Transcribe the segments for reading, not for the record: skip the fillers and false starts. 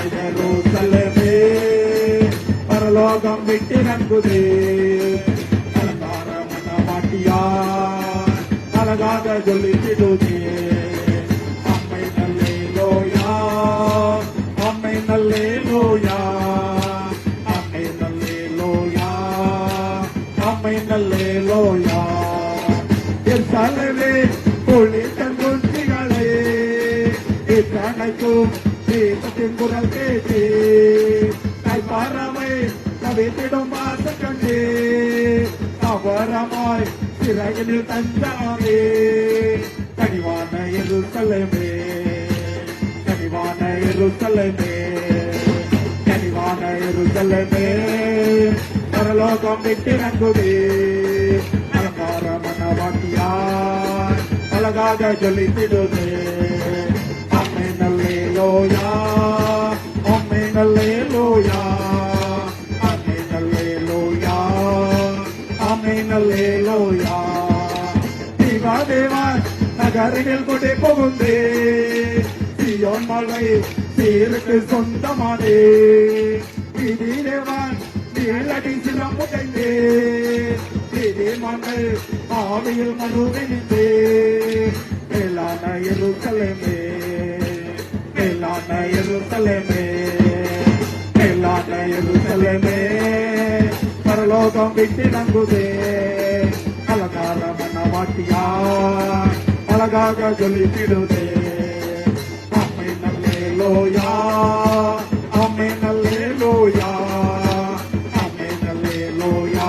எருசலேமே பரலோகம் விட்டிறங்குதே அலங்கார மனவாட்டியார் அழகாக ஜொலித்திடுதே அம்மை நல்லேலூயா அம்மை நல்லேலூயா அம்மை நல்லேலூயா அம்மை நல்லேலூயா எருசலேமே பொழித்தன் குஞ்சிகளே இத்தனைக்கும் தீபத்தின் குரல் கேட்டு பறவை தவித்திடும் வாச கண்டே அவரமாய் சிறைகளில் தஞ்சாவே கனிவான எருசலேமே கனிவான எருசலேமே கனிவான எருசலேமே பரலோகம் விட்டிறங்குதே அலங்கார மனவாட்டியார் அழகாக ஜொலித்திடுதே அம்மை நல்லேலூயா அம்மை நல்லேலூயா அம்மை நல்லேலூயா அம்மை நல்லேலூயா தேவா தேவா நகரில் கொண்டே புகுந்தே சியோன் மலை சீருக்கு சொந்தமானே தேவன் நீளடி சிலம் முடைந்தே மகள் ஆவியில் மனுவினிந்தே மேலான எருசலேமே மேலான எருசலேமே மேலான எருசலேமே பரலோகம் விட்டிறங்குதே அலங்கார மனவாட்டியார் அழகாக ஜொலித்திடுதே அம்மை நல்லேலூயா அம்மை நல்லேலூயா அம்மை நல்லேலூயா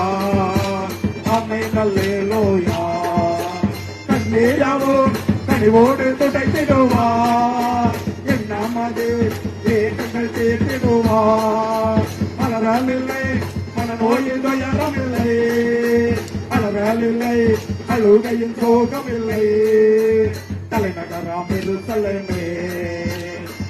அம்மை நல்லேலூயா கண்ணீராவும் கனிவோடு துடைத்திடுவார் என்னமது ஏக்கங்கள் தீர்த்திடுவார் மலரமில்லை மனநோயில் துயரமில்லை அலறலில்லை அழுகையின் சோகமில்லை தலைநகராம் எருசலேமே